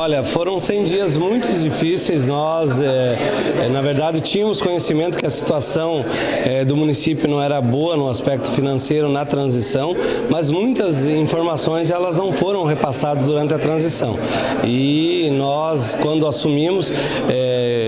Olha, foram 100 dias muito difíceis. Nós, na verdade, tínhamos conhecimento que a situação do município não era boa no aspecto financeiro na transição, mas muitas informações elas não foram repassadas durante a transição. E nós, quando assumimos,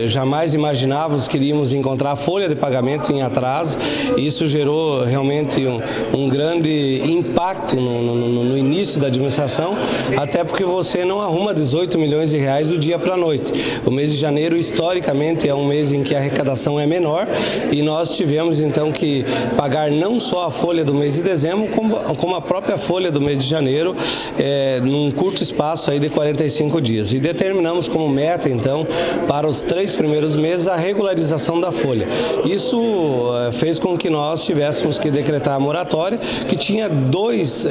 jamais imaginávamos que iríamos encontrar a folha de pagamento em atraso. Isso gerou realmente um grande impacto no início da administração, até porque você não arruma 18 milhões de reais do dia para a noite. O mês de janeiro, historicamente, é um mês em que a arrecadação é menor e nós tivemos então que pagar não só a folha do mês de dezembro, como a própria folha do mês de janeiro, num curto espaço aí de 45 dias. E determinamos como meta, então, para os 3 primeiros meses, a regularização da folha. Isso fez com que nós tivéssemos que decretar a moratória, que tinha dois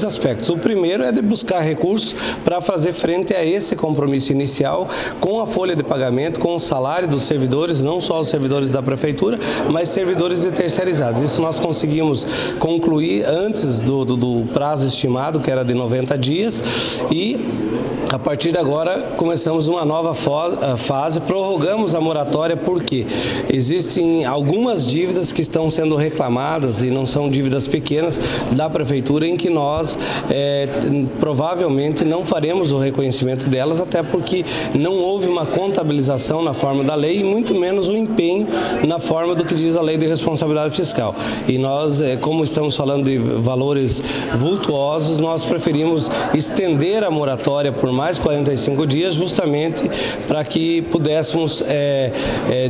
aspectos. O primeiro é de buscar recursos para fazer frente a esse compromisso inicial com a folha de pagamento, com o salário dos servidores, não só os servidores da prefeitura, mas servidores de terceirizados. Isso nós conseguimos concluir antes do prazo estimado, que era de 90 dias, e a partir de agora começamos uma nova fase, prorrogamos a moratória porque existem algumas dívidas que estão sendo reclamadas e não são dívidas pequenas da prefeitura em que nós provavelmente não faremos o reconhecimento delas, até porque não houve uma contabilização na forma da lei e muito menos um empenho na forma do que diz a lei de responsabilidade fiscal. E nós, como estamos falando de valores vultuosos, nós preferimos estender a moratória por mais 45 dias, justamente para que pudéssemos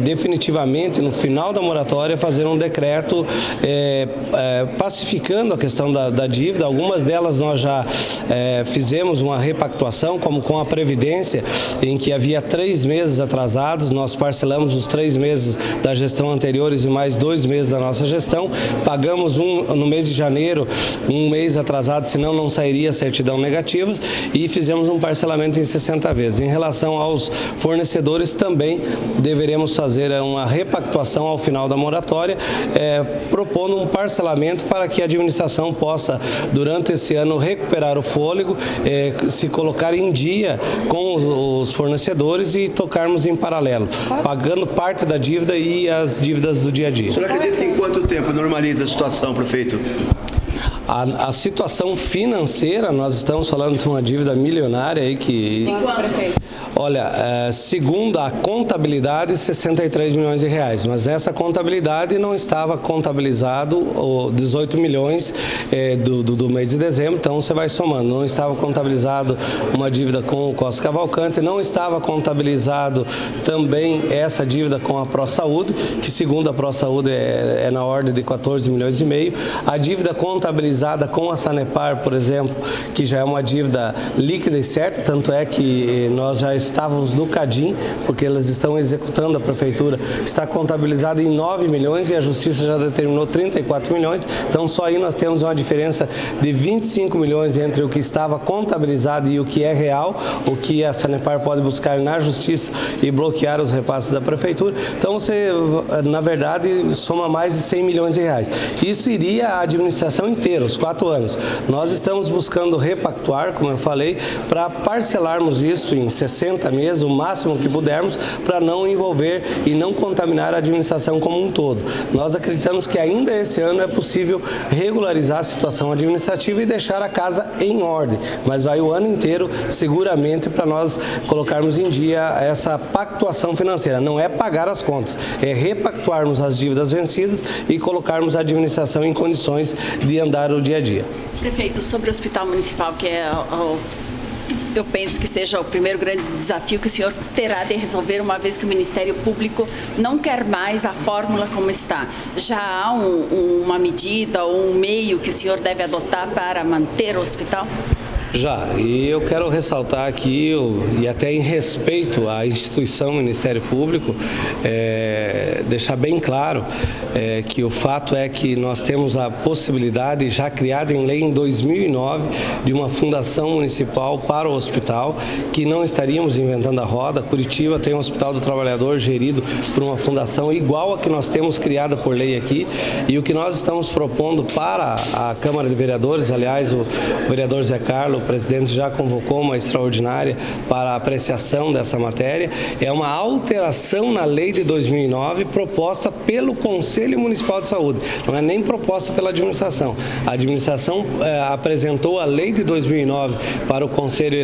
definitivamente, no final da moratória, fazer um decreto pacificando a questão da dívida. Algumas delas nós já fizemos uma repactuação, como com a Previdência, em que havia 3 meses atrasados, nós parcelamos os 3 meses da gestão anteriores e mais 2 meses da nossa gestão, pagamos no mês de janeiro, um mês atrasado, senão não sairia certidão negativa, e fizemos um parcelamento em 60 vezes. Em relação aos fornecedores, também deveremos fazer uma repactuação ao final da moratória, propondo um parcelamento para que a administração possa, durante esse ano, recuperar o fôlego, se colocar em dia com os fornecedores e tocarmos em paralelo, pagando parte da dívida e as dívidas do dia a dia. O senhor acredita que em quanto tempo normaliza a situação, prefeito? A situação financeira, nós estamos falando de uma dívida milionária aí que... De quanto, prefeito? Olha, segundo a contabilidade, 63 milhões de reais, mas nessa contabilidade não estava contabilizado 18 milhões do mês de dezembro, então você vai somando. Não estava contabilizado uma dívida com o Costa Cavalcante, não estava contabilizado também essa dívida com a ProSaúde, que segundo a ProSaúde é na ordem de 14 milhões e meio. A dívida contabilizada com a Sanepar, por exemplo, que já é uma dívida líquida e certa, tanto é que nós já estávamos no CADIM, porque elas estão executando a prefeitura, está contabilizado em 9 milhões e a justiça já determinou 34 milhões, então só aí nós temos uma diferença de 25 milhões entre o que estava contabilizado e o que é real, o que a Sanepar pode buscar na justiça e bloquear os repasses da prefeitura. Então você, na verdade, soma mais de 100 milhões de reais. Isso iria à administração inteira, os 4 anos. Nós estamos buscando repactuar, como eu falei, para parcelarmos isso em 60 meses, o máximo que pudermos, para não envolver e não contaminar a administração como um todo. Nós acreditamos que ainda esse ano é possível regularizar a situação administrativa e deixar a casa em ordem, mas vai o ano inteiro seguramente para nós colocarmos em dia essa pactuação financeira. Não é pagar as contas, é repactuarmos as dívidas vencidas e colocarmos a administração em condições de andar o dia a dia. Prefeito, sobre o Hospital Municipal, que é eu penso que seja o primeiro grande desafio que o senhor terá de resolver, uma vez que o Ministério Público não quer mais a fórmula como está. Já há uma medida ou um meio que o senhor deve adotar para manter o hospital? Já, e eu quero ressaltar aqui, e até em respeito à instituição Ministério Público, deixar bem claro que o fato é que nós temos a possibilidade, já criada em lei em 2009, de uma fundação municipal para o hospital, que não estaríamos inventando a roda. Curitiba tem um Hospital do Trabalhador gerido por uma fundação igual a que nós temos criada por lei aqui, e o que nós estamos propondo para a Câmara de Vereadores, aliás, o vereador Zé Carlos presidente já convocou uma extraordinária para a apreciação dessa matéria. É uma alteração na lei de 2009 proposta pelo Conselho Municipal de Saúde, não é nem proposta pela administração. A administração apresentou a lei de 2009 para o Conselho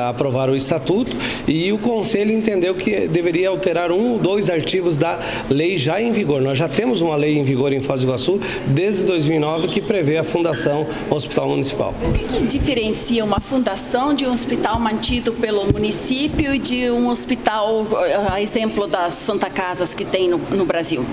aprovar o estatuto e o Conselho entendeu que deveria alterar 1 ou 2 artigos da lei já em vigor. Nós já temos uma lei em vigor em Foz do Iguaçu desde 2009 que prevê a fundação Hospital Municipal. O que diferencia uma fundação de um hospital mantido pelo município e de um hospital, a exemplo das Santa Casas que tem no Brasil?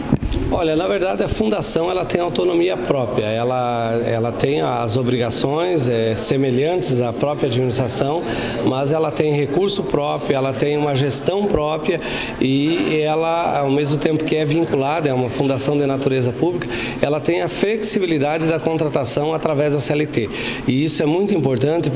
Olha, na verdade a fundação ela tem autonomia própria, ela tem as obrigações semelhantes à própria administração, mas ela tem recurso próprio, ela tem uma gestão própria e ela, ao mesmo tempo que é vinculada, é uma fundação de natureza pública, ela tem a flexibilidade da contratação através da CLT. E isso é muito importante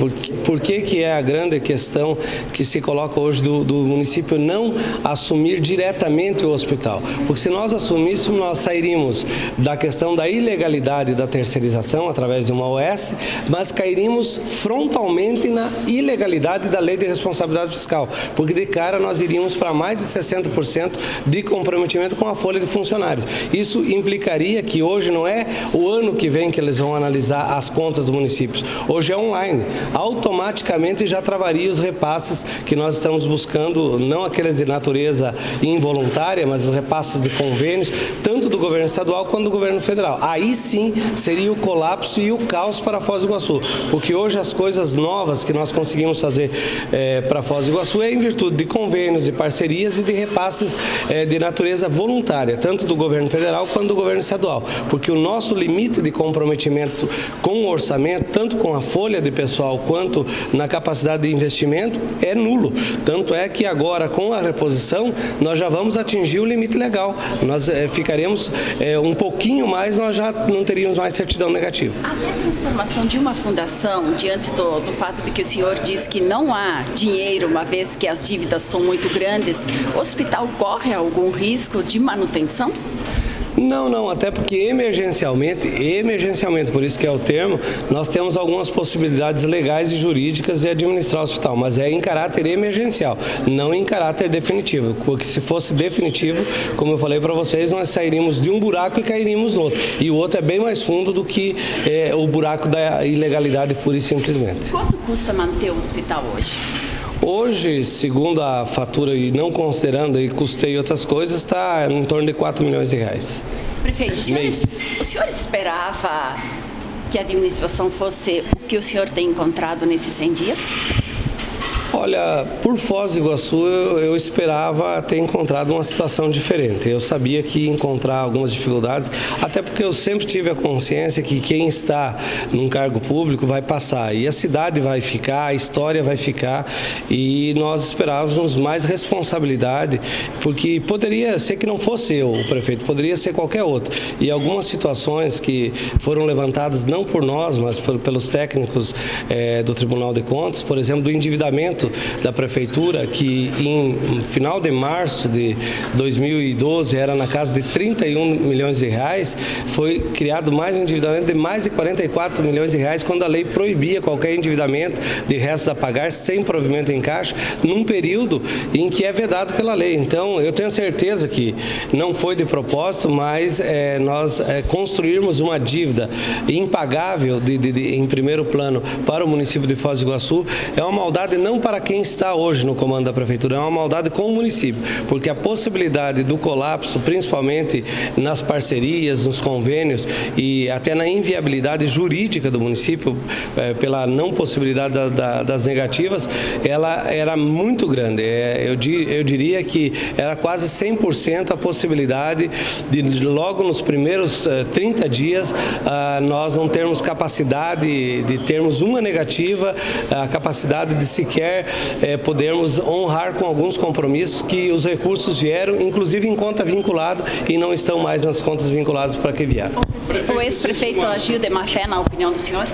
porque que é a grande questão que se coloca hoje do município não assumir diretamente o hospital. Porque se nós assumíssemos, nós sairíamos da questão da ilegalidade da terceirização através de uma OS, mas cairíamos frontalmente na ilegalidade da lei de responsabilidade fiscal, porque de cara nós iríamos para mais de 60% de comprometimento com a folha de funcionários. Isso implicaria que hoje não é o ano que vem que eles vão analisar as contas do município, hoje é online, automaticamente já travaria os repasses que nós estamos buscando, não aqueles de natureza involuntária, mas os repasses de convênios, tanto do governo estadual quanto do governo federal. Aí sim seria o colapso e o caos para Foz do Iguaçu, porque hoje as coisas novas que nós conseguimos fazer para Foz do Iguaçu é em virtude de convênios, de parcerias e de repasses de natureza voluntária, tanto do governo federal quanto do governo estadual, porque o nosso limite de comprometimento com o orçamento, tanto com a folha de pessoal quanto na capacidade de investimento, é nulo. Tanto é que agora, com a reposição, nós já vamos atingir o limite legal. Nós ficaremos um pouquinho mais, nós já não teríamos mais certidão negativa. Até a transformação de uma fundação, diante do fato de que o senhor diz que não há dinheiro, uma vez que as dívidas são muito grandes, o hospital corre algum risco de manutenção? Não, até porque emergencialmente, por isso que é o termo, nós temos algumas possibilidades legais e jurídicas de administrar o hospital, mas é em caráter emergencial, não em caráter definitivo, porque se fosse definitivo, como eu falei para vocês, nós sairíamos de um buraco e cairíamos no outro, e o outro é bem mais fundo do que o buraco da ilegalidade pura e simplesmente. Quanto custa manter o hospital hoje? Hoje, segundo a fatura e não considerando aí custeio e outras coisas, está em torno de 4 milhões de reais. Prefeito, o senhor esperava que a administração fosse o que o senhor tem encontrado nesses 100 dias? Olha, por Foz do Iguaçu eu esperava ter encontrado uma situação diferente. Eu sabia que ia encontrar algumas dificuldades, até porque eu sempre tive a consciência que quem está num cargo público vai passar e a cidade vai ficar, a história vai ficar e nós esperávamos mais responsabilidade, porque poderia ser que não fosse eu o prefeito, poderia ser qualquer outro. E algumas situações que foram levantadas não por nós, mas pelos técnicos do Tribunal de Contas, por exemplo, do endividamento da prefeitura, que em final de março de 2012 era na casa de 31 milhões de reais, foi criado mais um endividamento de mais de 44 milhões de reais, quando a lei proibia qualquer endividamento de restos a pagar sem provimento em caixa, num período em que é vedado pela lei. Então, eu tenho certeza que não foi de propósito, mas nós construirmos uma dívida impagável em primeiro plano para o município de Foz do Iguaçu é uma maldade não para quem está hoje no comando da prefeitura, é uma maldade com o município, porque a possibilidade do colapso, principalmente nas parcerias, nos convênios e até na inviabilidade jurídica do município, pela não possibilidade das negativas, ela era muito grande. Eu diria que era quase 100% a possibilidade de logo nos primeiros 30 dias nós não termos capacidade de termos uma negativa, a capacidade de sequer podermos honrar com alguns compromissos que os recursos vieram, inclusive em conta vinculada, e não estão mais nas contas vinculadas para que vieram. O ex-prefeito agiu de má fé, na opinião do senhor?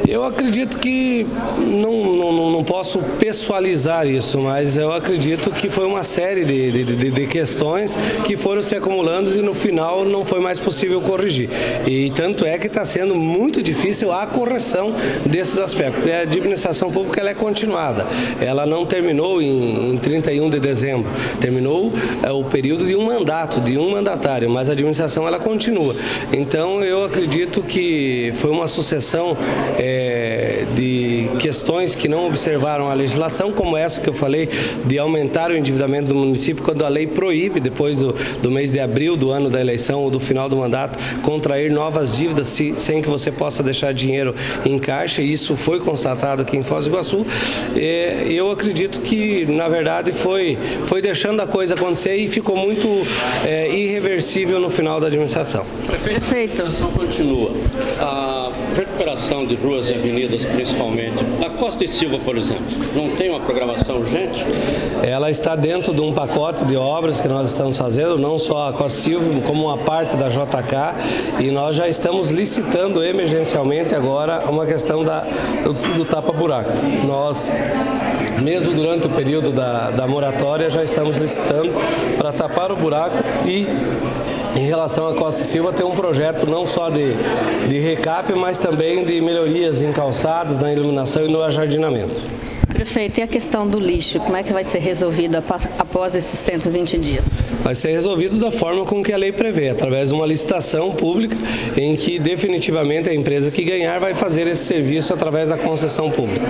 Eu acredito que não posso pessoalizar isso, mas eu acredito que foi uma série de questões que foram se acumulando e no final não foi mais possível corrigir. E tanto é que está sendo muito difícil a correção desses aspectos, porque a administração pública ela é continuada, ela não terminou em 31 de dezembro, terminou o período de um mandato, de um mandatário, mas a administração ela continua. Então eu acredito que foi uma sucessão de questões que não observaram a legislação, como essa que eu falei, de aumentar o endividamento do município, quando a lei proíbe, depois do mês de abril do ano da eleição ou do final do mandato, contrair novas dívidas sem que você possa deixar dinheiro em caixa. Isso foi constatado aqui em Foz do Iguaçu. Eu acredito que, na verdade, foi deixando a coisa acontecer e ficou muito irreversível no final da administração. Prefeito, a situação continua. A recuperação de ruas e avenidas, principalmente, a Costa e Silva, por exemplo, não tem uma programação urgente? Ela está dentro de um pacote de obras que nós estamos fazendo, não só a Costa e Silva, como uma parte da JK, e nós já estamos licitando emergencialmente agora uma questão do tapa-buraco. Nós, mesmo durante o período da moratória, já estamos licitando para tapar o buraco e, em relação à Costa e Silva, tem um projeto não só de recap, mas também de melhorias em calçadas, na iluminação e no ajardinamento. Prefeito, e a questão do lixo, como é que vai ser resolvida após esses 120 dias? Vai ser resolvido da forma com que a lei prevê, através de uma licitação pública em que definitivamente a empresa que ganhar vai fazer esse serviço através da concessão pública.